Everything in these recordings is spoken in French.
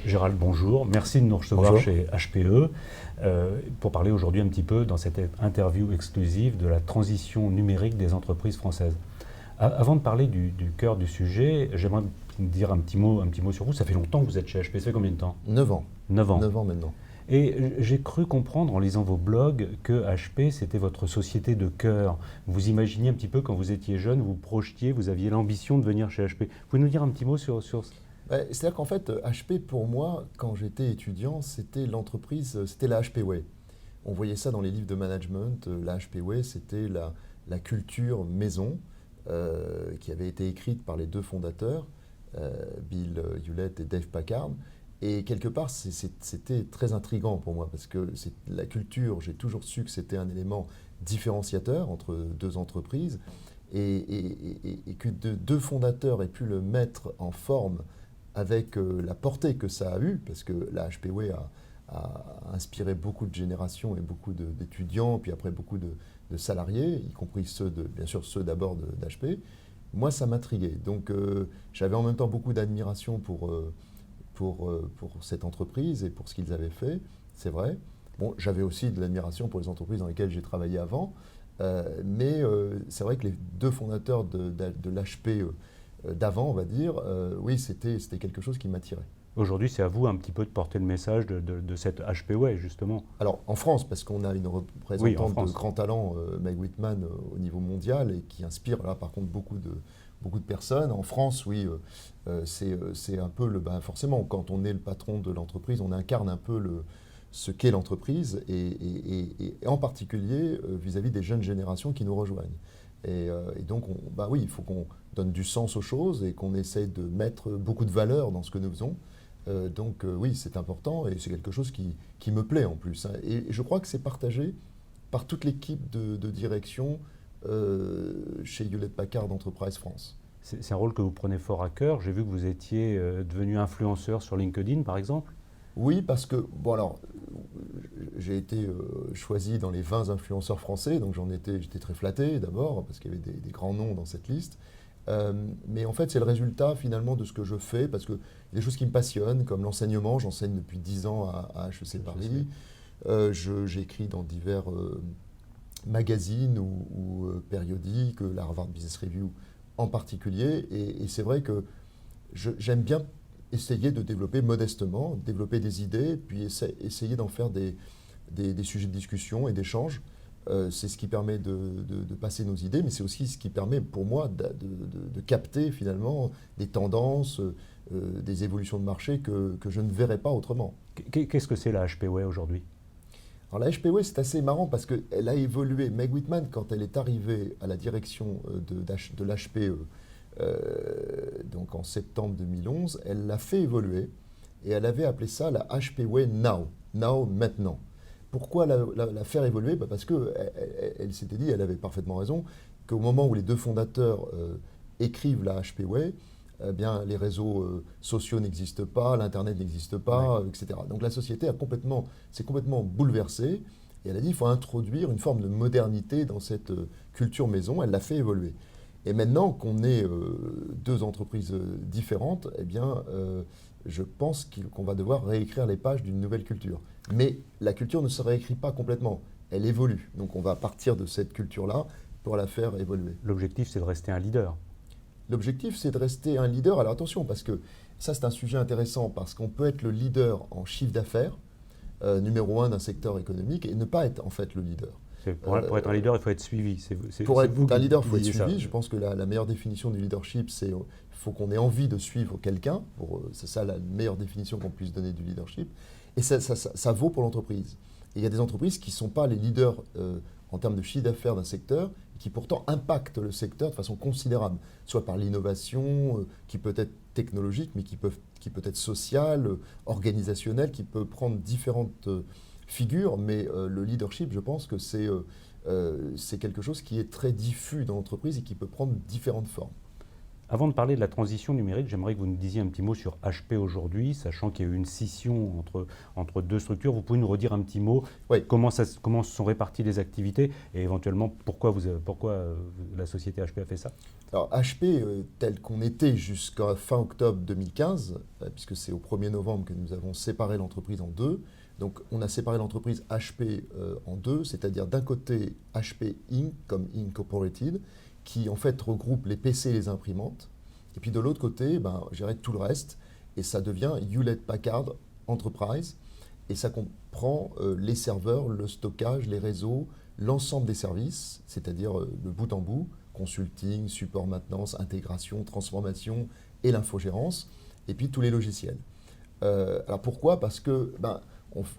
Gérald, bonjour. Merci de nous recevoir chez HPE pour parler aujourd'hui un petit peu dans cette interview exclusive de la transition numérique des entreprises françaises. Avant de parler du cœur du sujet, j'aimerais dire un petit mot sur vous. Ça fait longtemps que vous êtes chez HPE, ça fait combien de temps? 9 ans. 9 ans. 9 ans maintenant. Et j'ai cru comprendre en lisant vos blogs que HP, c'était votre société de cœur. Vous imaginiez un petit peu quand vous étiez jeune, vous projetiez, vous aviez l'ambition de venir chez HP. Vous pouvez nous dire un petit mot sur C'est-à-dire qu'en fait, HP, pour moi, quand j'étais étudiant, c'était l'entreprise, c'était la HP Way. On voyait ça dans les livres de management. La HP Way, c'était la culture maison qui avait été écrite par les deux fondateurs, Bill Hewlett et Dave Packard. Et quelque part, c'était très intriguant pour moi parce que la culture, j'ai toujours su que c'était un élément différenciateur entre deux entreprises et que deux fondateurs aient pu le mettre en forme avec la portée que ça a eu, parce que la HP Way a inspiré beaucoup de générations et beaucoup d'étudiants, puis après beaucoup de salariés, y compris bien sûr ceux d'abord d'HP. Moi, ça m'intriguait. Donc j'avais en même temps beaucoup d'admiration pour cette entreprise et pour ce qu'ils avaient fait, c'est vrai. Bon, j'avais aussi de l'admiration pour les entreprises dans lesquelles j'ai travaillé avant, mais c'est vrai que les deux fondateurs de l'HP d'avant, on va dire, oui, c'était quelque chose qui m'attirait. Aujourd'hui, c'est à vous un petit peu de porter le message de cette HP Way, justement. Alors, en France, parce qu'on a une représentante de grand talent, Meg Whitman, au niveau mondial, et qui inspire, là, par contre, beaucoup de personnes. En France, oui, c'est un peu forcément, quand on est le patron de l'entreprise, on incarne un peu ce qu'est l'entreprise, et en particulier vis-à-vis des jeunes générations qui nous rejoignent. Et donc, oui, il faut qu'on donne du sens aux choses et qu'on essaye de mettre beaucoup de valeur dans ce que nous faisons. Donc oui, c'est important et c'est quelque chose qui me plaît en plus. Hein. Et je crois que c'est partagé par toute l'équipe de direction chez Hewlett Packard Enterprise France. C'est un rôle que vous prenez fort à cœur. J'ai vu que vous étiez devenu influenceur sur LinkedIn, par exemple. Oui, parce que, bon alors, j'ai été choisi dans les 20 influenceurs français, donc j'étais très flatté d'abord, parce qu'il y avait des grands noms dans cette liste. Mais en fait, c'est le résultat finalement de ce que je fais, parce qu'il y a des choses qui me passionnent, comme l'enseignement. J'enseigne depuis 10 ans à HEC Paris. J'écris dans divers magazines ou périodiques, la Harvard Business Review en particulier. Et c'est vrai que j'aime bien essayer de développer modestement, développer des idées, puis essayer d'en faire des sujets de discussion et d'échange. C'est ce qui permet de passer nos idées, mais c'est aussi ce qui permet pour moi de capter finalement des tendances, des évolutions de marché que je ne verrais pas autrement. Qu'est-ce que c'est la HP Way aujourd'hui? Alors la HP Way, c'est assez marrant parce qu'elle a évolué. Meg Whitman, quand elle est arrivée à la direction de l'HPE, donc en septembre 2011, elle l'a fait évoluer et elle avait appelé ça la HP Way Now, maintenant. Pourquoi la faire évoluer? Parce qu'elle s'était dit, elle avait parfaitement raison, qu'au moment où les deux fondateurs écrivent la HP Way, eh bien, les réseaux sociaux n'existent pas, l'Internet n'existe pas, etc. Donc la société s'est complètement bouleversée et elle a dit qu'il faut introduire une forme de modernité dans cette culture maison. Elle l'a fait évoluer. Et maintenant qu'on est deux entreprises différentes, eh bien, je pense qu'on va devoir réécrire les pages d'une nouvelle culture. Mais la culture ne se réécrit pas complètement, elle évolue. Donc on va partir de cette culture-là pour la faire évoluer. L'objectif, c'est de rester un leader. L'objectif, c'est de rester un leader. Alors attention, parce que ça, c'est un sujet intéressant, parce qu'on peut être le leader en chiffre d'affaires, numéro 1 d'un secteur économique, et ne pas être en fait le leader. Pour être un leader, il faut être suivi. Pour être un leader, il faut être suivi. Je pense que la meilleure définition du leadership, c'est qu'il faut qu'on ait envie de suivre quelqu'un. C'est ça la meilleure définition qu'on puisse donner du leadership. Et ça vaut pour l'entreprise. Et il y a des entreprises qui ne sont pas les leaders en termes de chiffre d'affaires d'un secteur, qui pourtant impactent le secteur de façon considérable, soit par l'innovation, qui peut être technologique, mais qui peut être sociale, organisationnelle, qui peut prendre différentes figure, mais le leadership, je pense que c'est quelque chose qui est très diffus dans l'entreprise et qui peut prendre différentes formes. Avant de parler de la transition numérique, j'aimerais que vous nous disiez un petit mot sur HP aujourd'hui, sachant qu'il y a eu une scission entre deux structures. Vous pouvez nous redire un petit mot, Oui. comment se sont réparties les activités et éventuellement pourquoi la société HP a fait ça? Alors HP, tel qu'on était jusqu'à fin octobre 2015, puisque c'est au 1er novembre que nous avons séparé l'entreprise en deux. Donc on a séparé l'entreprise HP en deux, c'est-à-dire d'un côté HP Inc. comme Incorporated, qui en fait regroupe les PC et les imprimantes, et puis de l'autre côté, gérer tout le reste, et ça devient Hewlett-Packard Enterprise, et ça comprend les serveurs, le stockage, les réseaux, l'ensemble des services, c'est-à-dire de bout en bout, consulting, support maintenance, intégration, transformation et l'infogérance, et puis tous les logiciels. Alors pourquoi? Parce que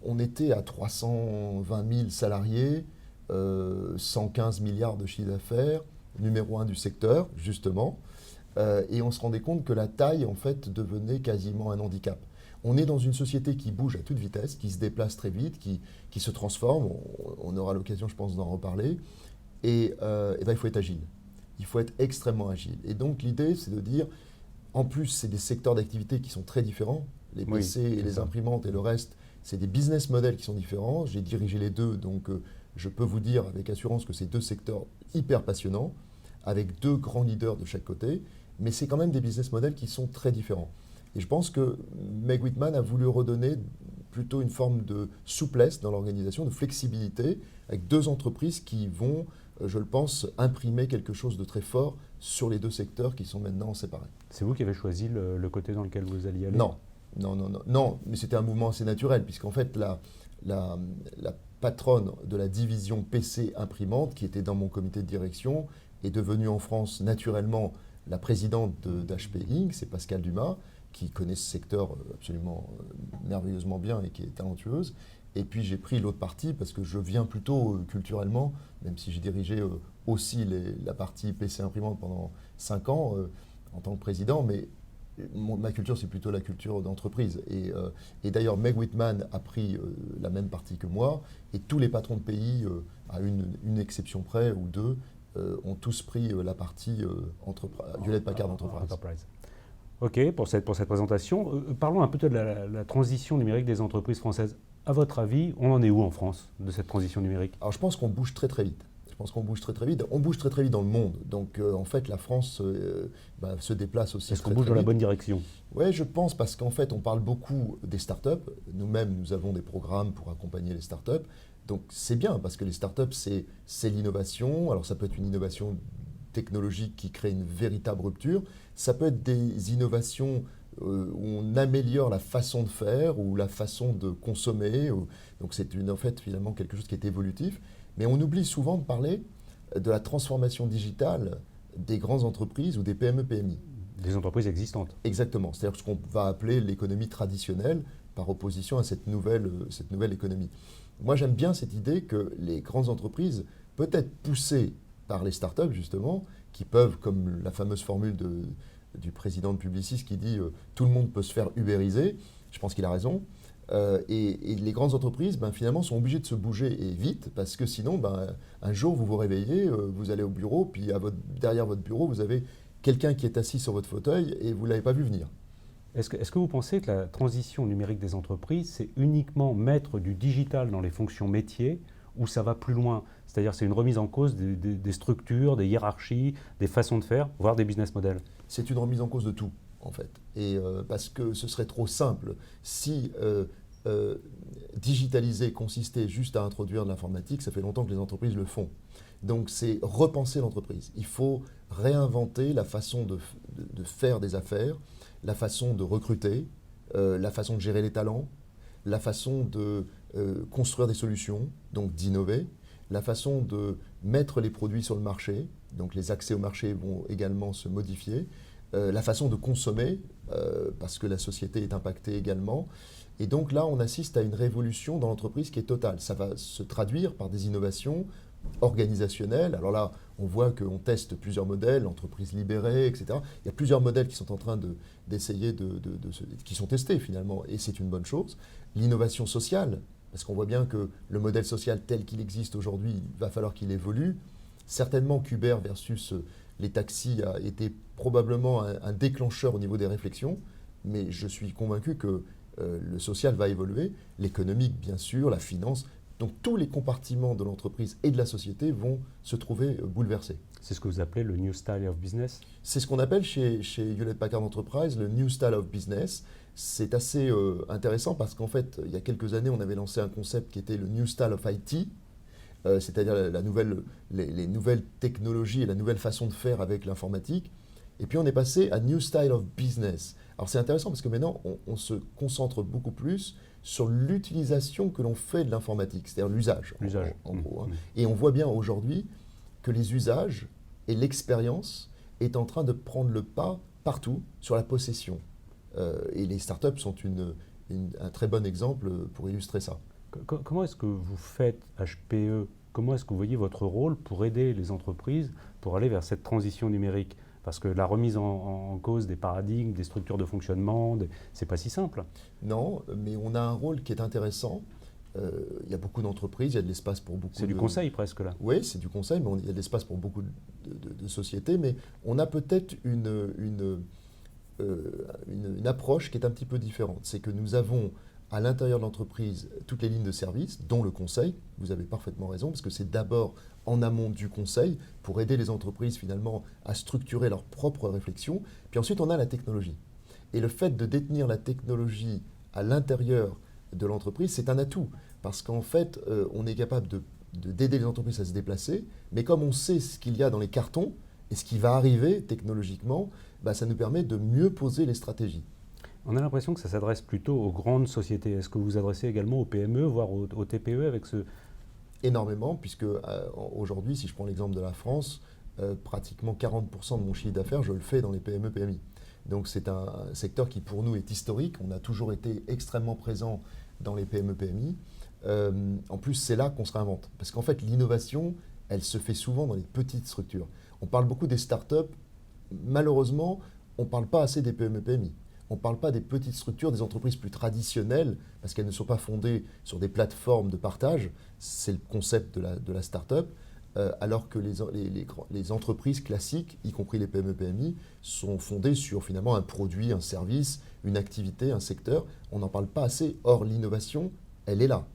on était à 320 000 salariés, 115 milliards de chiffre d'affaires, numéro 1 du secteur, justement, et on se rendait compte que la taille, en fait, devenait quasiment un handicap. On est dans une société qui bouge à toute vitesse, qui se déplace très vite, qui se transforme, on aura l'occasion, je pense, d'en reparler, et il faut être agile. Il faut être extrêmement agile. Et donc l'idée, c'est de dire, en plus, c'est des secteurs d'activité qui sont très différents, les PC et les imprimantes et le reste, c'est des business models qui sont différents. J'ai dirigé les deux, donc je peux vous dire avec assurance que c'est deux secteurs hyper passionnants, avec deux grands leaders de chaque côté, mais c'est quand même des business models qui sont très différents. Et je pense que Meg Whitman a voulu redonner plutôt une forme de souplesse dans l'organisation, de flexibilité, avec deux entreprises qui vont, je le pense, imprimer quelque chose de très fort sur les deux secteurs qui sont maintenant séparés. C'est vous qui avez choisi le côté dans lequel vous alliez aller? Non, mais c'était un mouvement assez naturel, puisqu'en fait, la patronne de la division PC imprimante, qui était dans mon comité de direction, est devenue en France naturellement la présidente d'HP Inc., c'est Pascal Dumas, qui connaît ce secteur absolument merveilleusement bien et qui est talentueuse. Et puis j'ai pris l'autre partie parce que je viens plutôt culturellement, même si j'ai dirigé aussi la partie PC imprimante pendant 5 ans en tant que président, mais ma culture, c'est plutôt la culture d'entreprise. Et d'ailleurs, Meg Whitman a pris la même partie que moi, et tous les patrons de pays, à une exception près ou deux, ont tous pris la partie Hewlett-Packard Enterprise. Ok, pour cette présentation. Parlons un peu de la transition numérique des entreprises françaises. À votre avis, on en est où en France de cette transition numérique? Alors je pense qu'on bouge très très vite. On bouge très très vite dans le monde. Donc en fait, la France se déplace aussi. Est-ce qu'on bouge dans la bonne direction? Oui, je pense, parce qu'en fait, on parle beaucoup des startups. Nous-mêmes, nous avons des programmes pour accompagner les startups. Donc c'est bien, parce que les startups, c'est l'innovation. Alors ça peut être une innovation technologique qui crée une véritable rupture. Ça peut être des innovations où on améliore la façon de faire ou la façon de consommer. Donc c'est en fait finalement quelque chose qui est évolutif. Mais on oublie souvent de parler de la transformation digitale des grandes entreprises ou des PME-PMI. Des entreprises existantes. Exactement. C'est-à-dire ce qu'on va appeler l'économie traditionnelle par opposition à cette nouvelle économie. Moi, j'aime bien cette idée que les grandes entreprises, peut-être poussées par les startups justement, qui peuvent, comme la fameuse formule du président de Publicis qui dit tout le monde peut se faire ubériser, je pense qu'il a raison. Et les grandes entreprises, finalement, sont obligées de se bouger et vite, parce que sinon, un jour, vous vous réveillez, vous allez au bureau, puis derrière votre bureau, vous avez quelqu'un qui est assis sur votre fauteuil et vous ne l'avez pas vu venir. Est-ce que vous pensez que la transition numérique des entreprises, c'est uniquement mettre du digital dans les fonctions métiers, ou ça va plus loin? C'est-à-dire c'est une remise en cause des structures, des hiérarchies, des façons de faire, voire des business models? C'est une remise en cause de tout, en fait. Et parce que ce serait trop simple si digitaliser consistait juste à introduire de l'informatique. Ça fait longtemps que les entreprises le font. Donc c'est repenser l'entreprise. Il faut réinventer la façon de faire des affaires, la façon de recruter, la façon de gérer les talents, la façon de construire des solutions, donc d'innover, la façon de mettre les produits sur le marché, donc les accès au marché vont également se modifier, la façon de consommer, parce que la société est impactée également. Et donc là, on assiste à une révolution dans l'entreprise qui est totale. Ça va se traduire par des innovations organisationnelles. Alors là, on voit qu'on teste plusieurs modèles, l'entreprise libérée, etc. Il y a plusieurs modèles qui sont en train d'essayer qui sont testés finalement, et c'est une bonne chose. L'innovation sociale, parce qu'on voit bien que le modèle social tel qu'il existe aujourd'hui, il va falloir qu'il évolue. Certainement qu'Uber versus Les taxis a été probablement un déclencheur au niveau des réflexions, mais je suis convaincu que le social va évoluer, l'économique bien sûr, la finance. Donc tous les compartiments de l'entreprise et de la société vont se trouver bouleversés. C'est ce que vous appelez le New Style of Business? C'est ce qu'on appelle chez Hewlett-Packard Enterprise le New Style of Business. C'est assez intéressant parce qu'en fait, il y a quelques années, on avait lancé un concept qui était le New Style of IT, c'est-à-dire les nouvelles technologies et la nouvelle façon de faire avec l'informatique. Et puis on est passé à New Style of Business. Alors c'est intéressant parce que maintenant, on se concentre beaucoup plus sur l'utilisation que l'on fait de l'informatique, c'est-à-dire l'usage, en gros. Hein. Et on voit bien aujourd'hui que les usages et l'expérience est en train de prendre le pas partout sur la possession. Et les startups sont un très bon exemple pour illustrer ça. Comment est-ce que vous faites HPE? Comment est-ce que vous voyez votre rôle pour aider les entreprises pour aller vers cette transition numérique? Parce que la remise en cause des paradigmes, des structures de fonctionnement, c'est pas si simple. Non, mais on a un rôle qui est intéressant. Il y a beaucoup d'entreprises, il y a de l'espace pour beaucoup. C'est du conseil presque là. Oui, c'est du conseil, mais il y a de l'espace pour beaucoup de sociétés. Mais on a peut-être une approche qui est un petit peu différente. C'est que nous avons à l'intérieur de l'entreprise toutes les lignes de service, dont le conseil. Vous avez parfaitement raison, parce que c'est d'abord en amont du conseil pour aider les entreprises finalement à structurer leur propre réflexion. Puis ensuite, on a la technologie. Et le fait de détenir la technologie à l'intérieur de l'entreprise, c'est un atout. Parce qu'en fait, on est capable d'aider les entreprises à se déplacer, mais comme on sait ce qu'il y a dans les cartons et ce qui va arriver technologiquement, ça nous permet de mieux poser les stratégies. On a l'impression que ça s'adresse plutôt aux grandes sociétés. Est-ce que vous vous adressez également aux PME, voire aux TPE avec ce... Énormément, puisque aujourd'hui, si je prends l'exemple de la France, pratiquement 40% de mon chiffre d'affaires, je le fais dans les PME-PMI. Donc c'est un secteur qui pour nous est historique. On a toujours été extrêmement présent dans les PME-PMI. En plus, c'est là qu'on se réinvente. Parce qu'en fait, l'innovation, elle se fait souvent dans les petites structures. On parle beaucoup des startups. Malheureusement, on ne parle pas assez des PME-PMI. On ne parle pas des petites structures, des entreprises plus traditionnelles, parce qu'elles ne sont pas fondées sur des plateformes de partage. C'est le concept de la start-up. Alors que les entreprises classiques, y compris les PME-PMI, sont fondées sur finalement un produit, un service, une activité, un secteur. On n'en parle pas assez. Or, l'innovation, elle est là.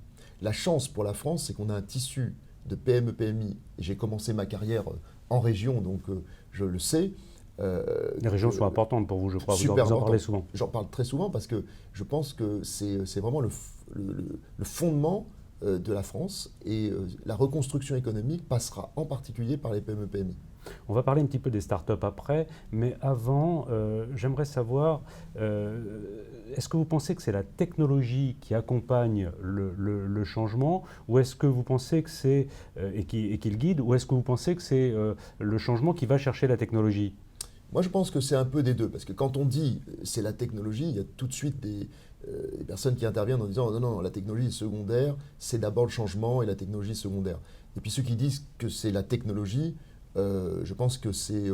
La chance pour la France, c'est qu'on a un tissu de PME-PMI. J'ai commencé ma carrière en région, donc je le sais. Les régions sont importantes pour vous, je crois. Vous en parlez souvent. J'en parle très souvent parce que je pense que c'est vraiment le fondement de la France et la reconstruction économique passera en particulier par les PME-PMI. On va parler un petit peu des startups après, mais avant, j'aimerais savoir, est-ce que vous pensez que c'est la technologie qui accompagne le changement, ou est-ce que vous pensez que c'est, et qui le guide, ou est-ce que vous pensez que c'est le changement qui va chercher la technologie ? Moi, je pense que c'est un peu des deux, parce que quand on dit c'est la technologie, il y a tout de suite des personnes qui interviennent en disant non, la technologie est secondaire, c'est d'abord le changement et la technologie est secondaire. Et puis ceux qui disent que c'est la technologie, je pense que c'est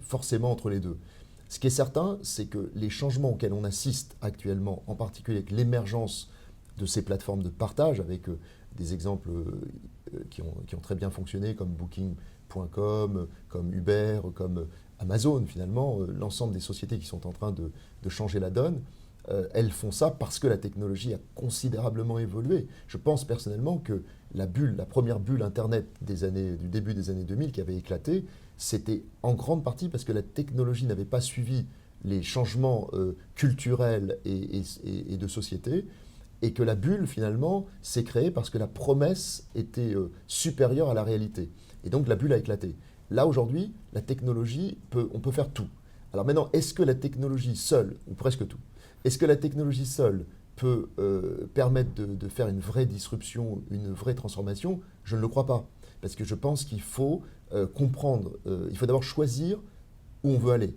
forcément entre les deux. Ce qui est certain, c'est que les changements auxquels on assiste actuellement, en particulier avec l'émergence de ces plateformes de partage, avec des exemples qui ont très bien fonctionné, comme Booking.com, comme Uber, comme Amazon finalement, l'ensemble des sociétés qui sont en train de changer la donne, elles font ça parce que la technologie a considérablement évolué. Je pense personnellement que la première bulle Internet du début des années 2000 qui avait éclaté, c'était en grande partie parce que la technologie n'avait pas suivi les changements culturels et de société, et que la bulle finalement s'est créée parce que la promesse était supérieure à la réalité. Et donc la bulle a éclaté. Là, aujourd'hui, la technologie, on peut faire tout. Alors maintenant, est-ce que la technologie seule, ou presque tout, est-ce que la technologie seule peut permettre de faire une vraie disruption, une vraie transformation? Je ne le crois pas. Parce que je pense qu'il faut comprendre, il faut d'abord choisir où on veut aller,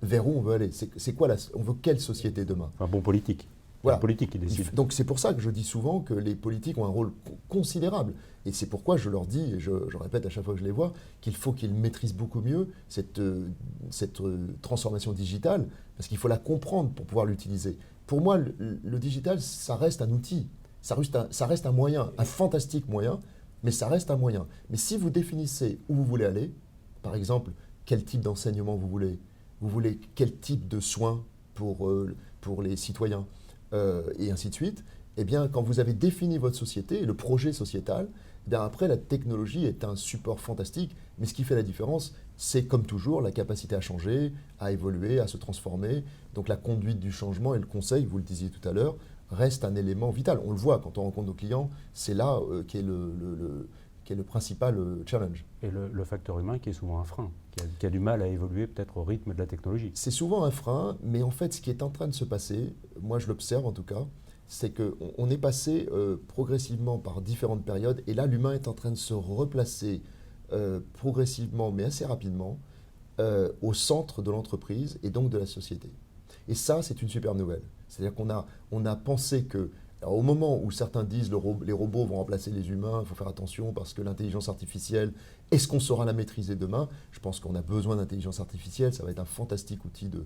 vers où on veut aller. C'est quoi on veut quelle société demain? Un bon politique. Voilà. La politique qui décide. Donc c'est pour ça que je dis souvent que les politiques ont un rôle considérable. Et c'est pourquoi je leur dis, et je répète à chaque fois que je les vois, qu'il faut qu'ils maîtrisent beaucoup mieux cette transformation digitale, parce qu'il faut la comprendre pour pouvoir l'utiliser. Pour moi, le digital, ça reste un outil, ça reste un moyen, un fantastique moyen, mais ça reste un moyen. Mais si vous définissez où vous voulez aller, par exemple, quel type d'enseignement vous voulez quel type de soins pour les citoyens, et ainsi de suite. Eh bien, quand vous avez défini votre société et le projet sociétal, eh bien après, la technologie est un support fantastique, mais ce qui fait la différence, c'est comme toujours la capacité à changer, à évoluer, à se transformer. Donc la conduite du changement et le conseil, vous le disiez tout à l'heure, reste un élément vital. On le voit quand on rencontre nos clients, c'est là qu'est le principal challenge. Et le facteur humain qui est souvent un frein, qui a du mal à évoluer peut-être au rythme de la technologie. C'est souvent un frein, mais en fait, ce qui est en train de se passer, moi je l'observe en tout cas, c'est qu'on est passé progressivement par différentes périodes, et là l'humain est en train de se replacer progressivement, mais assez rapidement, au centre de l'entreprise et donc de la société. Et ça, c'est une super nouvelle. C'est-à-dire qu'on a pensé que, alors, au moment où certains disent les robots vont remplacer les humains, il faut faire attention parce que l'intelligence artificielle, est-ce qu'on saura la maîtriser demain? Je pense qu'on a besoin d'intelligence artificielle, ça va être un fantastique outil de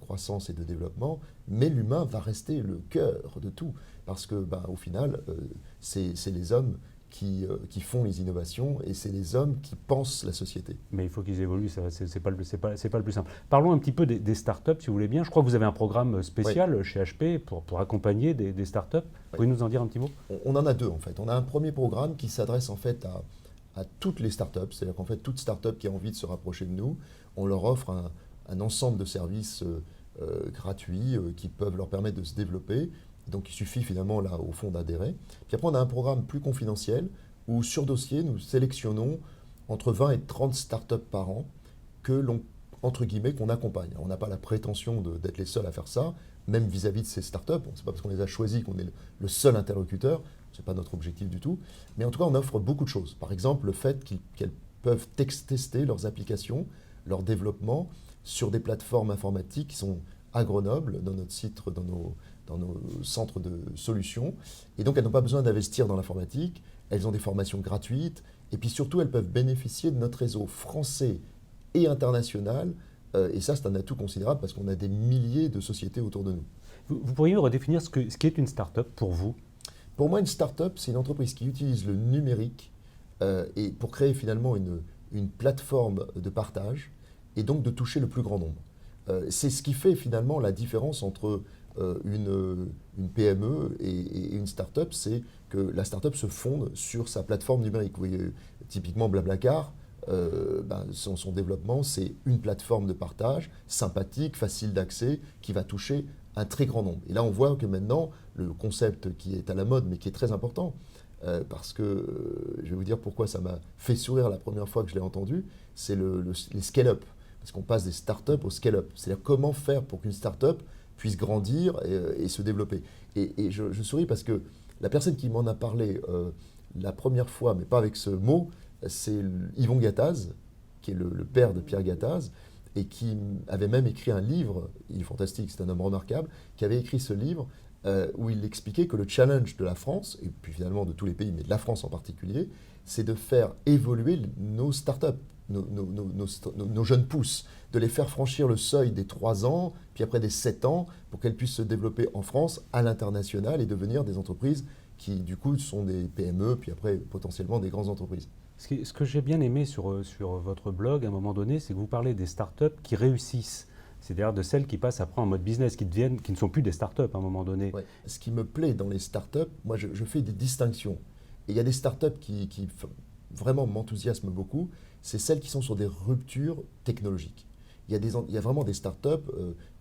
croissance et de développement, mais l'humain va rester le cœur de tout, parce que, au final, c'est les hommes qui font les innovations, et c'est les hommes qui pensent la société. Mais il faut qu'ils évoluent, c'est pas le plus simple. Parlons un petit peu des startups, si vous voulez bien. Je crois que vous avez un programme spécial chez HP pour accompagner des startups. Vous pouvez nous en dire un petit mot? On en a deux en fait. On a un premier programme qui s'adresse en fait à toutes les startups, c'est-à-dire qu'en fait toute startup qui a envie de se rapprocher de nous, on leur offre un ensemble de services gratuits qui peuvent leur permettre de se développer. Donc il suffit finalement là au fond d'adhérer. Puis après on a un programme plus confidentiel où sur dossier nous sélectionnons entre 20 et 30 startups par an entre guillemets qu'on accompagne. Alors, on n'a pas la prétention d'être les seuls à faire ça, même vis-à-vis de ces startups. Ce n'est pas parce qu'on les a choisis qu'on est le seul interlocuteur, ce n'est pas notre objectif du tout. Mais en tout cas on offre beaucoup de choses. Par exemple le fait qu'elles peuvent tester leurs applications, leur développement sur des plateformes informatiques qui sont à Grenoble, dans notre site, dans nos centres de solutions. Et donc, elles n'ont pas besoin d'investir dans l'informatique, elles ont des formations gratuites, et puis surtout, elles peuvent bénéficier de notre réseau français et international. Et ça, c'est un atout considérable parce qu'on a des milliers de sociétés autour de nous. Vous pourriez redéfinir ce qu'est une start-up pour vous? Pour moi, une start-up, c'est une entreprise qui utilise le numérique et pour créer finalement une plateforme de partage et donc de toucher le plus grand nombre. C'est ce qui fait finalement la différence entre une PME et une start-up, c'est que la start-up se fonde sur sa plateforme numérique. Vous voyez, typiquement Blablacar, son développement, c'est une plateforme de partage sympathique, facile d'accès, qui va toucher un très grand nombre. Et là, on voit que maintenant, le concept qui est à la mode, mais qui est très important, parce que je vais vous dire pourquoi ça m'a fait sourire la première fois que je l'ai entendu, c'est les scale-up. Parce qu'on passe des startups au scale-up. C'est-à-dire comment faire pour qu'une startup puisse grandir et se développer. Et je souris parce que la personne qui m'en a parlé la première fois, mais pas avec ce mot, c'est Yvon Gattaz, qui est le père de Pierre Gattaz, et qui avait même écrit un livre, il est fantastique, c'est un homme remarquable, qui avait écrit ce livre où il expliquait que le challenge de la France, et puis finalement de tous les pays, mais de la France en particulier, c'est de faire évoluer nos startups, nos jeunes pousses, de les faire franchir le seuil des 3 ans, puis après des 7 ans, pour qu'elles puissent se développer en France, à l'international, et devenir des entreprises qui, du coup, sont des PME, puis après, potentiellement, des grandes entreprises. Ce que j'ai bien aimé sur votre blog, à un moment donné, c'est que vous parlez des startups qui réussissent. C'est-à-dire de celles qui passent après en mode business, qui ne sont plus des startups à un moment donné. Ouais. Ce qui me plaît dans les startups, moi, je fais des distinctions. Et il y a des startups qui vraiment m'enthousiasment beaucoup, c'est celles qui sont sur des ruptures technologiques. Il y a vraiment des startups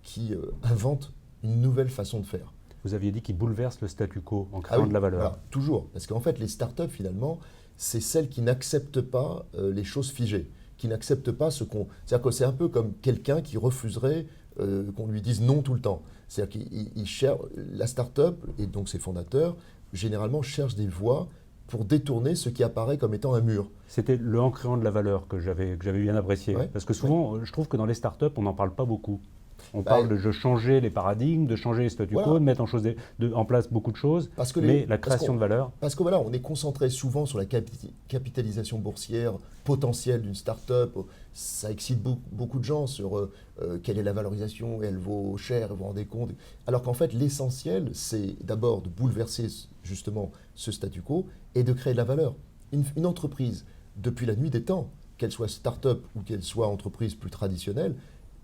qui inventent une nouvelle façon de faire. Vous aviez dit qu'ils bouleversent le statu quo en créant de la valeur. Voilà, toujours. Parce qu'en fait, les startups, finalement, c'est celles qui n'acceptent pas les choses figées, qui n'acceptent pas ce qu'on... C'est-à-dire que c'est un peu comme quelqu'un qui refuserait qu'on lui dise non tout le temps. C'est-à-dire qu'il cherche... La startup, et donc ses fondateurs, généralement cherchent des voies pour détourner ce qui apparaît comme étant un mur. C'était le en créant de la valeur que j'avais bien apprécié. Ouais, parce que souvent, je trouve que dans les startups, on n'en parle pas beaucoup. On parle de changer les paradigmes, de changer les statu quo, de mettre en place beaucoup de choses, mais la création de valeur... Parce que voilà, on est concentré souvent sur la capitalisation boursière potentielle d'une start-up. Ça excite beaucoup de gens sur quelle est la valorisation, elle vaut cher, vous vous rendez compte. Alors qu'en fait, l'essentiel, c'est d'abord de bouleverser justement ce statu quo et de créer de la valeur. Une entreprise, depuis la nuit des temps, qu'elle soit start-up ou qu'elle soit entreprise plus traditionnelle,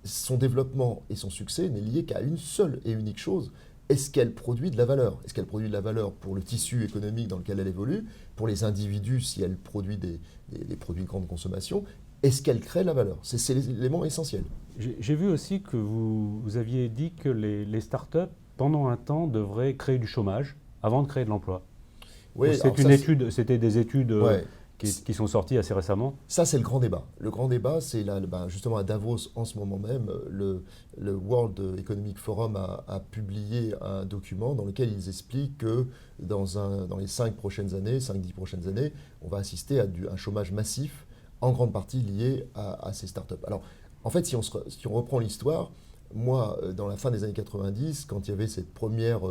son développement et son succès n'est lié qu'à une seule et unique chose. Est-ce qu'elle produit de la valeur? Est-ce qu'elle produit de la valeur pour le tissu économique dans lequel elle évolue, pour les individus si elle produit des produits de grande consommation? Est-ce qu'elle crée de la valeur? C'est l'élément essentiel. J'ai vu aussi que vous aviez dit que les startups, pendant un temps, devraient créer du chômage avant de créer de l'emploi. Oui, C'était des études ouais. qui sont sorties assez récemment. Ça, c'est le grand débat. Le grand débat, c'est justement à Davos, en ce moment même, le World Economic Forum a publié un document dans lequel ils expliquent que dans les 5-10 prochaines années, on va assister à un chômage massif, en grande partie lié à ces startups. Alors, en fait, si on reprend l'histoire, moi, dans la fin des années 90, quand il y avait cette première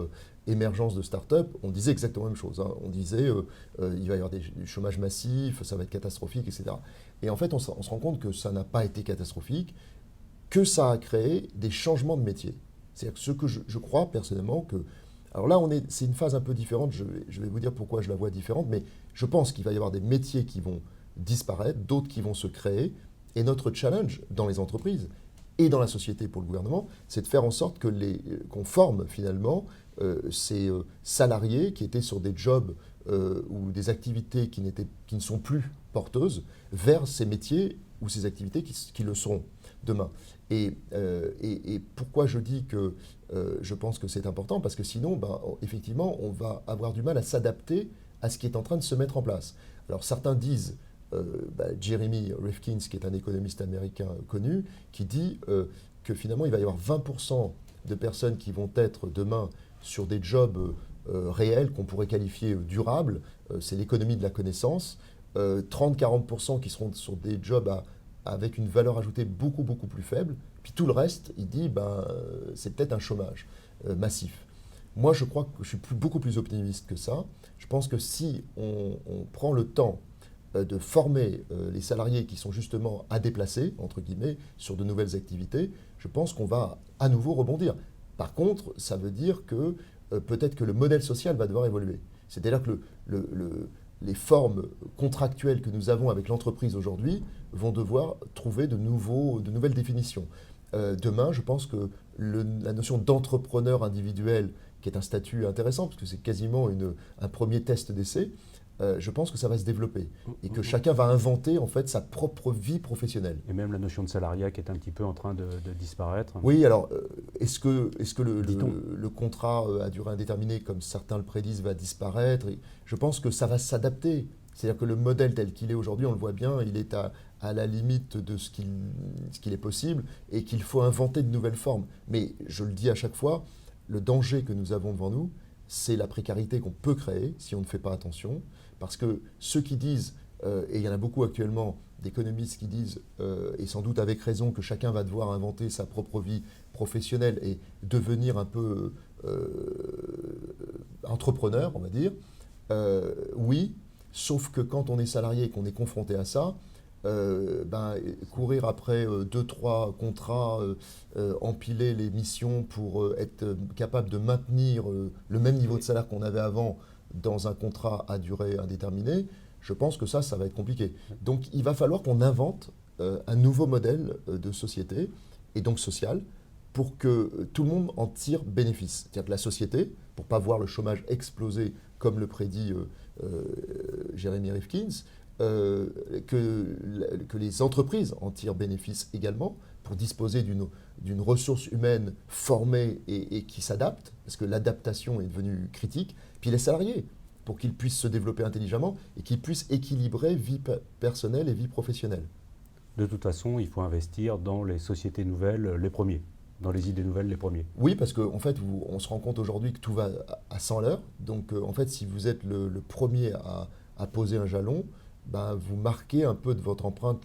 émergence de start-up, on disait exactement la même chose. On disait il va y avoir du chômage massif, ça va être catastrophique, etc. Et en fait, on se rend compte que ça n'a pas été catastrophique, que ça a créé des changements de métier. C'est-à-dire que ce que je crois personnellement que... Alors là, c'est une phase un peu différente, je vais vous dire pourquoi je la vois différente, mais je pense qu'il va y avoir des métiers qui vont disparaître, d'autres qui vont se créer, et notre challenge dans les entreprises, et dans la société pour le gouvernement, c'est de faire en sorte qu'on forme finalement ces salariés qui étaient sur des jobs ou des activités qui ne sont plus porteuses vers ces métiers ou ces activités qui le seront demain. Et pourquoi je dis que je pense que c'est important? Parce que sinon, effectivement, on va avoir du mal à s'adapter à ce qui est en train de se mettre en place. Alors certains disent... Jeremy Rifkin, qui est un économiste américain connu, qui dit que finalement il va y avoir 20% de personnes qui vont être demain sur des jobs réels qu'on pourrait qualifier durables, c'est l'économie de la connaissance, 30-40% qui seront sur des jobs avec une valeur ajoutée beaucoup plus faible, puis tout le reste, il dit c'est peut-être un chômage massif. Moi je crois que je suis beaucoup plus optimiste que ça. Je pense que si on prend le temps de former les salariés qui sont justement à déplacer, entre guillemets, sur de nouvelles activités, je pense qu'on va à nouveau rebondir. Par contre, ça veut dire que peut-être que le modèle social va devoir évoluer. C'est-à-dire que les formes contractuelles que nous avons avec l'entreprise aujourd'hui vont devoir trouver de nouvelles définitions. Demain, je pense que la notion d'entrepreneur individuel, qui est un statut intéressant, parce que c'est quasiment un premier test d'essai, je pense que ça va se développer et que chacun va inventer en fait sa propre vie professionnelle. Et même la notion de salariat qui est un petit peu en train de disparaître. Oui, alors est-ce que le contrat à durée indéterminée, comme certains le prédisent, va disparaître? Je pense que ça va s'adapter. C'est-à-dire que le modèle tel qu'il est aujourd'hui, on le voit bien, il est à la limite de ce qu'il est possible et qu'il faut inventer de nouvelles formes. Mais je le dis à chaque fois, le danger que nous avons devant nous, c'est la précarité qu'on peut créer si on ne fait pas attention. Parce que ceux qui disent, et il y en a beaucoup actuellement, d'économistes qui disent, et sans doute avec raison, que chacun va devoir inventer sa propre vie professionnelle et devenir un peu entrepreneur, on va dire, oui, sauf que quand on est salarié et qu'on est confronté à ça, courir après 2-3 contrats, empiler les missions pour être capable de maintenir le même niveau de salaire qu'on avait avant dans un contrat à durée indéterminée, je pense que ça va être compliqué. Donc il va falloir qu'on invente un nouveau modèle de société, et donc social, pour que tout le monde en tire bénéfice. C'est-à-dire que la société, pour ne pas voir le chômage exploser comme le prédit Jeremy Rifkin, que les entreprises en tirent bénéfice également, pour disposer d'une ressource humaine formée et qui s'adapte, parce que l'adaptation est devenue critique, puis les salariés, pour qu'ils puissent se développer intelligemment et qu'ils puissent équilibrer vie personnelle et vie professionnelle. De toute façon, il faut investir dans les sociétés nouvelles les premiers, dans les idées nouvelles les premiers. Oui, parce qu'en fait, on se rend compte aujourd'hui que tout va à 100 l'heure. Donc, en fait, si vous êtes le premier à poser un jalon, vous marquez un peu de votre empreinte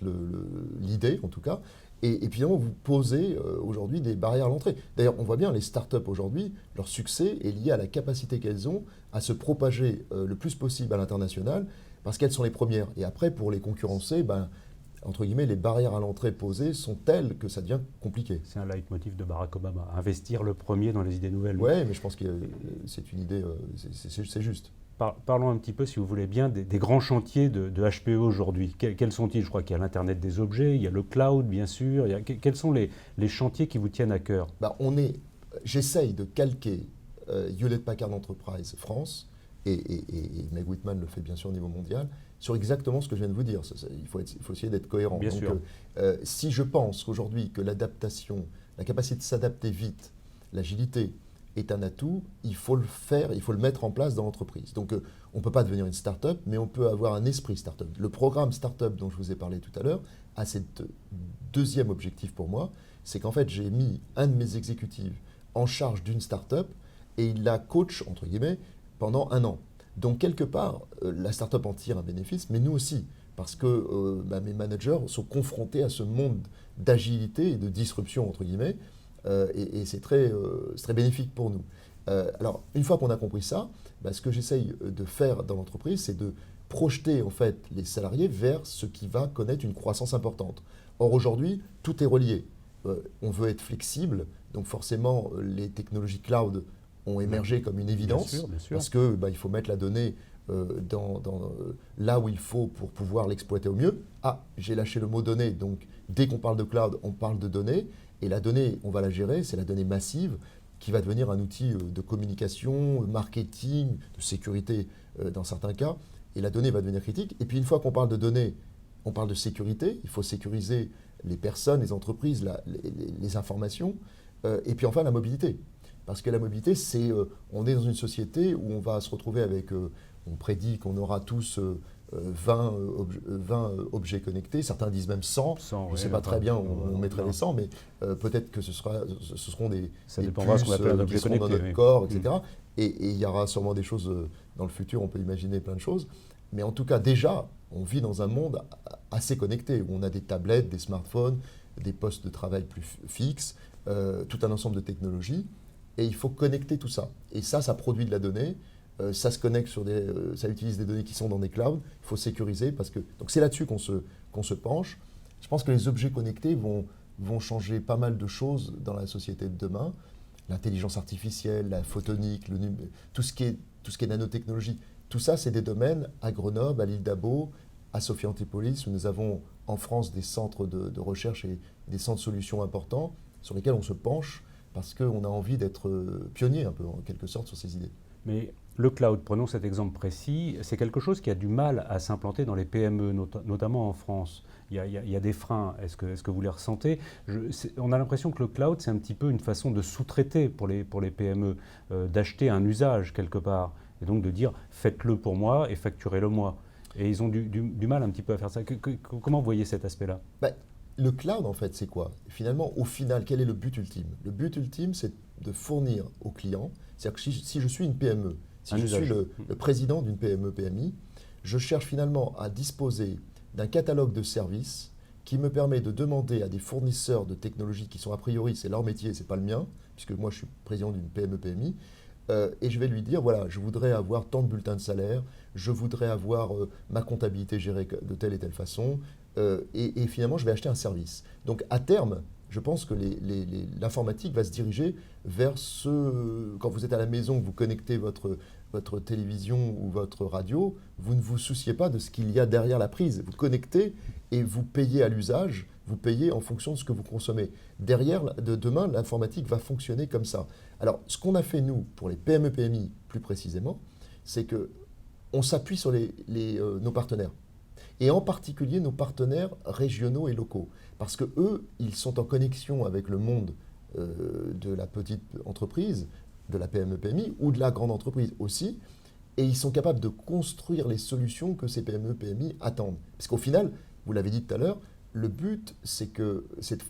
l'idée, en tout cas. Et puis, vous posez aujourd'hui des barrières à l'entrée. D'ailleurs, on voit bien, les startups aujourd'hui, leur succès est lié à la capacité qu'elles ont à se propager le plus possible à l'international, parce qu'elles sont les premières. Et après, pour les concurrencer, entre guillemets, les barrières à l'entrée posées sont telles que ça devient compliqué. C'est un leitmotiv de Barack Obama, investir le premier dans les idées nouvelles. Oui, mais je pense que c'est une idée, c'est juste. parlons un petit peu, si vous voulez bien, des grands chantiers de HPE aujourd'hui. Quels sont-ils? Je crois qu'il y a l'Internet des objets, il y a le cloud, bien sûr. Quels sont les chantiers qui vous tiennent à cœur? J'essaye de calquer Hewlett-Packard Enterprise France, et Meg Whitman le fait bien sûr au niveau mondial, sur exactement ce que je viens de vous dire. Il faut essayer d'être cohérent. Bien sûr. Si je pense qu'aujourd'hui que l'adaptation, la capacité de s'adapter vite, l'agilité est un atout, il faut le faire, il faut le mettre en place dans l'entreprise. Donc on ne peut pas devenir une start-up, mais on peut avoir un esprit start-up. Le programme start-up dont je vous ai parlé tout à l'heure a cet deuxième objectif pour moi, c'est qu'en fait j'ai mis un de mes exécutifs en charge d'une start-up et il la coach, entre guillemets, pendant 1 an. Donc quelque part, la start-up en tire un bénéfice, mais nous aussi, parce que mes managers sont confrontés à ce monde d'agilité et de disruption, entre guillemets, et c'est très bénéfique pour nous. Alors, une fois qu'on a compris ça, ce que j'essaye de faire dans l'entreprise, c'est de projeter en fait les salariés vers ce qui va connaître une croissance importante. Or, aujourd'hui, tout est relié. On veut être flexible, donc forcément, les technologies cloud ont émergé comme une évidence, bien sûr. parce que il faut mettre la donnée là où il faut pour pouvoir l'exploiter au mieux. Ah, j'ai lâché le mot donnée, donc dès qu'on parle de cloud, on parle de données, et la donnée, on va la gérer, c'est la donnée massive qui va devenir un outil de communication, marketing, de sécurité dans certains cas, et la donnée va devenir critique. Et puis une fois qu'on parle de données, on parle de sécurité, il faut sécuriser les personnes, les entreprises, les informations, et puis enfin la mobilité. Parce que la mobilité, on est dans une société où on va se retrouver avec, on prédit qu'on aura tous 20 objets connectés, certains disent même 100, je ne sais pas très bien où on mettrait les 100, mais peut-être que ce seront des dépendra de ce qu'on appelle un objet qui seront dans connecté, notre corps, etc. Et il y aura sûrement des choses dans le futur, on peut imaginer plein de choses, mais en tout cas déjà, on vit dans un monde assez connecté, où on a des tablettes, des smartphones, des postes de travail plus fixes, tout un ensemble de technologies. Et il faut connecter tout ça. Et ça produit de la donnée. Ça se connecte ça utilise des données qui sont dans des clouds. Il faut sécuriser donc c'est là-dessus qu'on se penche. Je pense que les objets connectés vont changer pas mal de choses dans la société de demain. L'intelligence artificielle, la photonique, tout ce qui est nanotechnologie. Tout ça, c'est des domaines à Grenoble, à l'île d'Abo, à Sophia Antipolis, où nous avons en France des centres de recherche et des centres de solutions importants sur lesquels on se penche, parce qu'on a envie d'être pionnier un peu, en quelque sorte, sur ces idées. Mais le cloud, prenons cet exemple précis, c'est quelque chose qui a du mal à s'implanter dans les PME, notamment en France. Il y a des freins. Est-ce que vous les ressentez? On a l'impression que le cloud, c'est un petit peu une façon de sous-traiter pour les PME, d'acheter un usage quelque part, et donc de dire faites-le pour moi et facturez-le moi. Et ils ont du mal un petit peu à faire ça. Comment vous voyez cet aspect-là? Le cloud, en fait, c'est quoi? Finalement, au final, quel est le but ultime? Le but ultime, c'est de fournir aux clients, c'est-à-dire que si je suis une PME, si je suis le président d'une PME-PMI, je cherche finalement à disposer d'un catalogue de services qui me permet de demander à des fournisseurs de technologies qui sont a priori, c'est leur métier, c'est pas le mien, puisque moi je suis président d'une PME-PMI, et je vais lui dire, voilà, je voudrais avoir tant de bulletins de salaire, je voudrais avoir ma comptabilité gérée de telle et telle façon, et finalement, je vais acheter un service. Donc, à terme, je pense que l'informatique va se diriger vers quand vous êtes à la maison, vous connectez votre télévision ou votre radio, vous ne vous souciez pas de ce qu'il y a derrière la prise. Vous connectez et vous payez à l'usage, vous payez en fonction de ce que vous consommez. Derrière, demain, l'informatique va fonctionner comme ça. Alors, ce qu'on a fait, nous, pour les PME-PMI plus précisément, c'est qu'on s'appuie sur nos partenaires. Et en particulier nos partenaires régionaux et locaux. Parce que eux, ils sont en connexion avec le monde de la petite entreprise, de la PME-PMI ou de la grande entreprise aussi. Et ils sont capables de construire les solutions que ces PME-PMI attendent. Parce qu'au final, vous l'avez dit tout à l'heure, le but, c'est de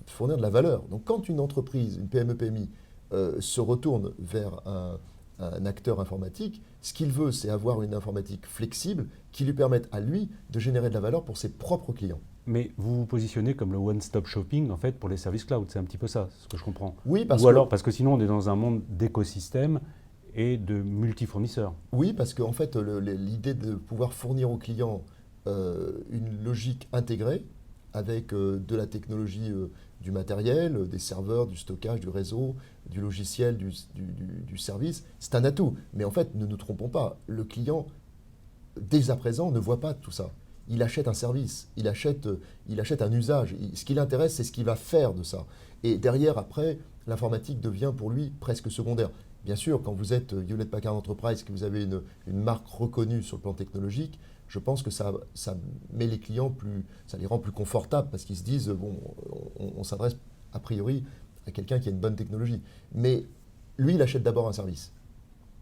fournir de la valeur. Donc quand une entreprise, une PME-PMI, se retourne vers un acteur informatique, ce qu'il veut, c'est avoir une informatique flexible qui lui permette à lui de générer de la valeur pour ses propres clients. Mais vous vous positionnez comme le one-stop shopping en fait pour les services cloud, c'est un petit peu ça, ce que je comprends. Oui, parce que sinon on est dans un monde d'écosystème et de multi-fournisseurs. Oui, parce qu'en fait l'idée de pouvoir fournir aux clients une logique intégrée avec de la technologie, du matériel, des serveurs, du stockage, du réseau, du logiciel, du service, c'est un atout. Mais en fait, ne nous trompons pas, le client dès à présent, ne voit pas tout ça. Il achète un service, il achète un usage. Ce qui l'intéresse, c'est ce qu'il va faire de ça. Et derrière, après, l'informatique devient pour lui presque secondaire. Bien sûr, quand vous êtes Hewlett-Packard Enterprise, que vous avez une marque reconnue sur le plan technologique, je pense que ça met les clients ça les rend plus confortables parce qu'ils se disent, bon, on s'adresse a priori à quelqu'un qui a une bonne technologie. Mais lui, il achète d'abord un service.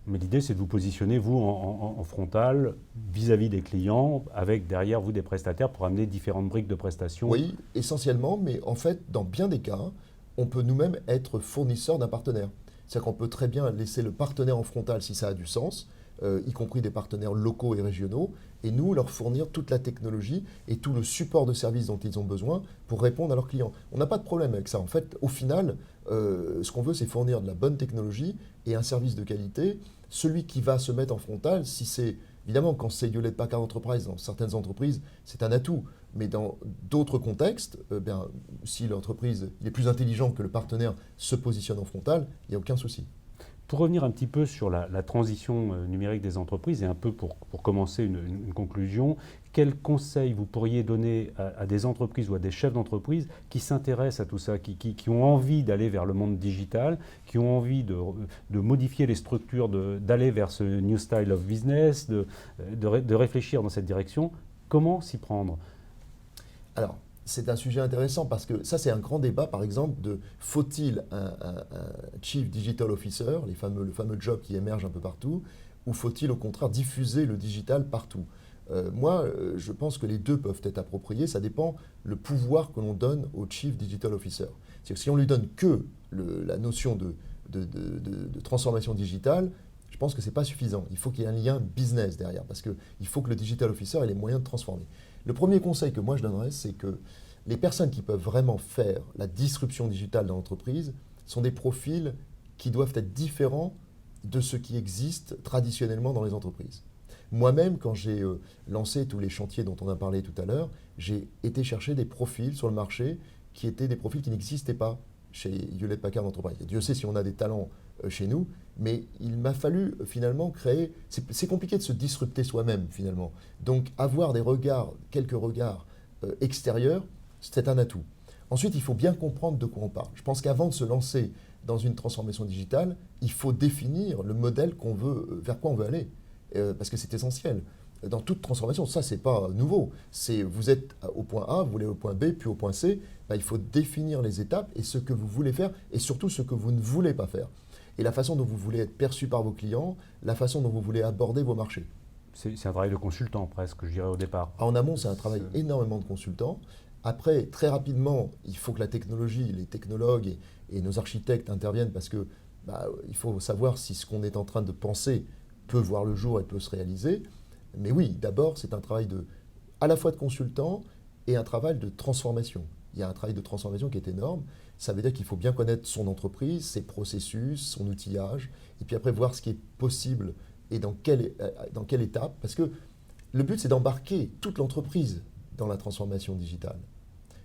Mais l'idée, c'est de vous positionner, vous, en frontal, vis-à-vis des clients, avec derrière vous des prestataires pour amener différentes briques de prestations. Oui, essentiellement, mais en fait, dans bien des cas, on peut nous-mêmes être fournisseur d'un partenaire. C'est-à-dire qu'on peut très bien laisser le partenaire en frontal si ça a du sens, y compris des partenaires locaux et régionaux, et nous leur fournir toute la technologie et tout le support de services dont ils ont besoin pour répondre à leurs clients. On n'a pas de problème avec ça. En fait, au final, ce qu'on veut, c'est fournir de la bonne technologie et un service de qualité. Celui qui va se mettre en frontal, si c'est évidemment quand c'est Hewlett-Packard Enterprise, dans certaines entreprises, c'est un atout. Mais dans d'autres contextes, si l'entreprise est plus intelligent que le partenaire se positionne en frontal, il n'y a aucun souci. Pour revenir un petit peu sur la transition numérique des entreprises et un peu pour commencer une conclusion, quels conseils vous pourriez donner à des entreprises ou à des chefs d'entreprise qui s'intéressent à tout ça, qui ont envie d'aller vers le monde digital, qui ont envie de modifier les structures, d'aller vers ce new style of business, de réfléchir dans cette direction? Comment s'y prendre? Alors, c'est un sujet intéressant parce que ça, c'est un grand débat, par exemple, de faut-il un Chief Digital Officer, le fameux job qui émerge un peu partout, ou faut-il au contraire diffuser le digital partout? Moi, je pense que les deux peuvent être appropriés, ça dépend le pouvoir que l'on donne au Chief Digital Officer. C'est-à-dire que si on lui donne que la notion de transformation digitale, je pense que ce n'est pas suffisant. Il faut qu'il y ait un lien business derrière, parce qu'il faut que le Digital Officer ait les moyens de transformer. Le premier conseil que moi je donnerais, c'est que les personnes qui peuvent vraiment faire la disruption digitale dans l'entreprise sont des profils qui doivent être différents de ce qui existe traditionnellement dans les entreprises. Moi-même, quand j'ai lancé tous les chantiers dont on a parlé tout à l'heure, j'ai été chercher des profils sur le marché qui étaient des profils qui n'existaient pas chez Hewlett-Packard Enterprise. Et Dieu sait si on a des talents chez nous, mais il m'a fallu finalement créer... C'est compliqué de se disrupter soi-même finalement. Donc avoir quelques regards extérieurs, c'est un atout. Ensuite, il faut bien comprendre de quoi on parle. Je pense qu'avant de se lancer dans une transformation digitale, il faut définir le modèle qu'on veut, vers quoi on veut aller, parce que c'est essentiel. Dans toute transformation, ça, c'est pas nouveau. Vous êtes au point A, vous voulez au point B, puis au point C. Il faut définir les étapes et ce que vous voulez faire, et surtout ce que vous ne voulez pas faire. Et la façon dont vous voulez être perçu par vos clients, la façon dont vous voulez aborder vos marchés. C'est un travail de consultant presque, je dirais au départ. En amont, c'est un travail énormément de consultant. Après, très rapidement, il faut que la technologie, les technologues et nos architectes interviennent parce que il faut savoir si ce qu'on est en train de penser peut voir le jour et peut se réaliser. Mais oui, d'abord, c'est un travail à la fois de consultant et un travail de transformation. Il y a un travail de transformation qui est énorme. Ça veut dire qu'il faut bien connaître son entreprise, ses processus, son outillage, et puis après voir ce qui est possible et dans quelle étape. Parce que le but, c'est d'embarquer toute l'entreprise dans la transformation digitale.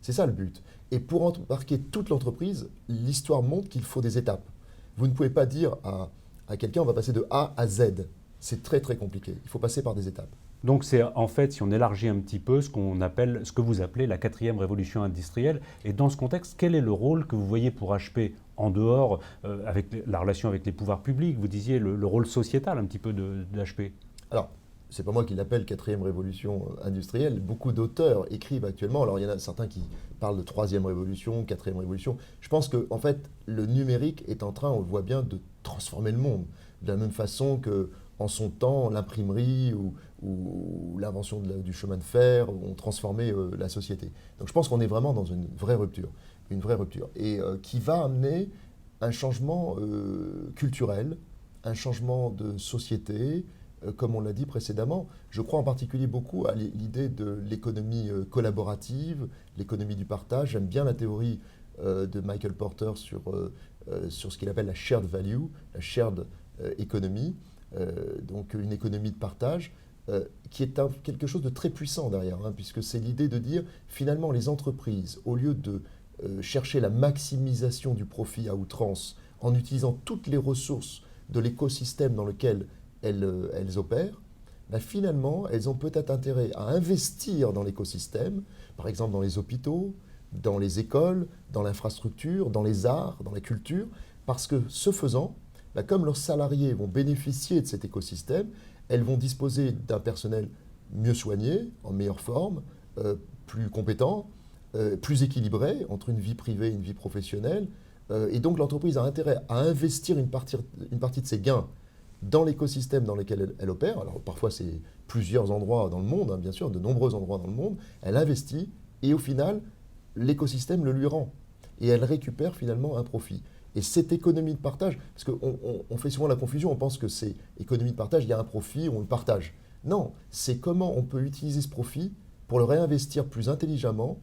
C'est ça le but. Et pour embarquer toute l'entreprise, l'histoire montre qu'il faut des étapes. Vous ne pouvez pas dire à quelqu'un, on va passer de A à Z. C'est très très compliqué. Il faut passer par des étapes. Donc c'est en fait, si on élargit un petit peu, ce que vous appelez la 4e révolution industrielle. Et dans ce contexte, quel est le rôle que vous voyez pour HP en dehors, avec la relation avec les pouvoirs publics? Vous disiez le rôle sociétal un petit peu d'HP. Alors, c'est pas moi qui l'appelle 4e révolution industrielle. Beaucoup d'auteurs écrivent actuellement. Alors il y en a certains qui parlent de 3e révolution, 4e révolution. Je pense que en fait, le numérique est en train, on le voit bien, de transformer le monde. De la même façon que en son temps, l'imprimerie ou l'invention du chemin de fer ont transformé la société. Donc je pense qu'on est vraiment dans une vraie rupture, et qui va amener un changement culturel, un changement de société, comme on l'a dit précédemment. Je crois en particulier beaucoup à l'idée de l'économie collaborative, l'économie du partage. J'aime bien la théorie de Michael Porter sur ce qu'il appelle la shared value, la shared economy. Donc une économie de partage qui est quelque chose de très puissant derrière, puisque c'est l'idée de dire finalement les entreprises, au lieu de chercher la maximisation du profit à outrance en utilisant toutes les ressources de l'écosystème dans lequel elles opèrent, ben finalement, elles ont peut-être intérêt à investir dans l'écosystème, par exemple dans les hôpitaux, dans les écoles, dans l'infrastructure, dans les arts, dans la culture, parce que ce faisant, ben comme leurs salariés vont bénéficier de cet écosystème, elles vont disposer d'un personnel mieux soigné, en meilleure forme, plus compétent, plus équilibré entre une vie privée et une vie professionnelle. Et donc l'entreprise a intérêt à investir une partie de ses gains dans l'écosystème dans lequel elle opère. Alors parfois c'est plusieurs endroits dans le monde, hein, bien sûr, de nombreux endroits dans le monde. Elle investit et au final, l'écosystème le lui rend. Et elle récupère finalement un profit. Et cette économie de partage, parce qu'on fait souvent la confusion, on pense que c'est économie de partage, il y a un profit, on le partage. Non, c'est comment on peut utiliser ce profit pour le réinvestir plus intelligemment,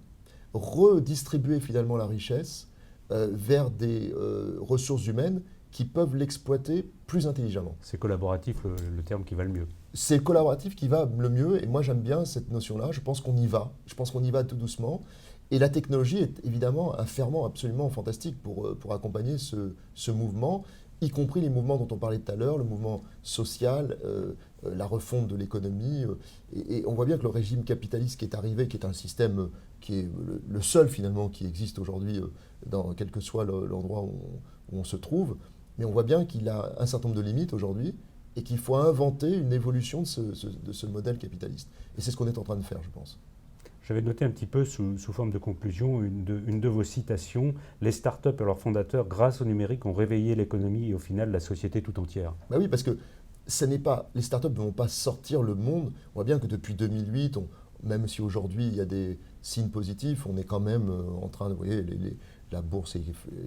redistribuer finalement la richesse vers des ressources humaines qui peuvent l'exploiter plus intelligemment. C'est collaboratif le terme qui va le mieux. C'est le collaboratif qui va le mieux et moi j'aime bien cette notion-là, je pense qu'on y va, tout doucement. Et la technologie est évidemment un ferment absolument fantastique pour accompagner ce mouvement, y compris les mouvements dont on parlait tout à l'heure, le mouvement social, la refonte de l'économie. Et on voit bien que le régime capitaliste qui est arrivé, qui est un système qui est le seul finalement qui existe aujourd'hui, dans quel que soit l'endroit où on se trouve, mais on voit bien qu'il a un certain nombre de limites aujourd'hui et qu'il faut inventer une évolution de ce modèle capitaliste. Et c'est ce qu'on est en train de faire, je pense. J'avais noté un petit peu sous forme de conclusion une de vos citations. Les startups et leurs fondateurs, grâce au numérique, ont réveillé l'économie et au final la société tout entière. Bah oui, parce que les startups ne vont pas sortir le monde. On voit bien que depuis 2008, même si aujourd'hui il y a des signes positifs, on est quand même en train de, vous voyez, la bourse est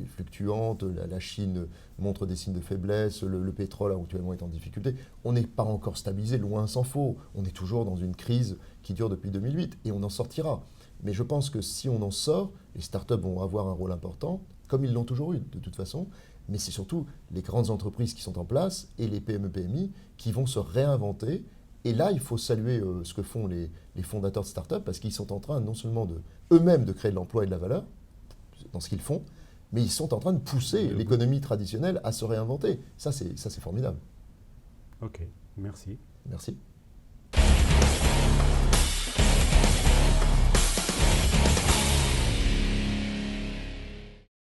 fluctuante, la Chine montre des signes de faiblesse, le pétrole actuellement est en difficulté. On n'est pas encore stabilisé, loin s'en faut. On est toujours dans une crise qui dure depuis 2008 et on en sortira. Mais je pense que si on en sort, les startups vont avoir un rôle important, comme ils l'ont toujours eu de toute façon, mais c'est surtout les grandes entreprises qui sont en place et les PME-PMI qui vont se réinventer. Et là, il faut saluer ce que font les fondateurs de startups parce qu'ils sont en train non seulement eux-mêmes de créer de l'emploi et de la valeur dans ce qu'ils font, mais ils sont en train de pousser l'économie traditionnelle à se réinventer. Ça, c'est formidable. Ok, merci. Merci.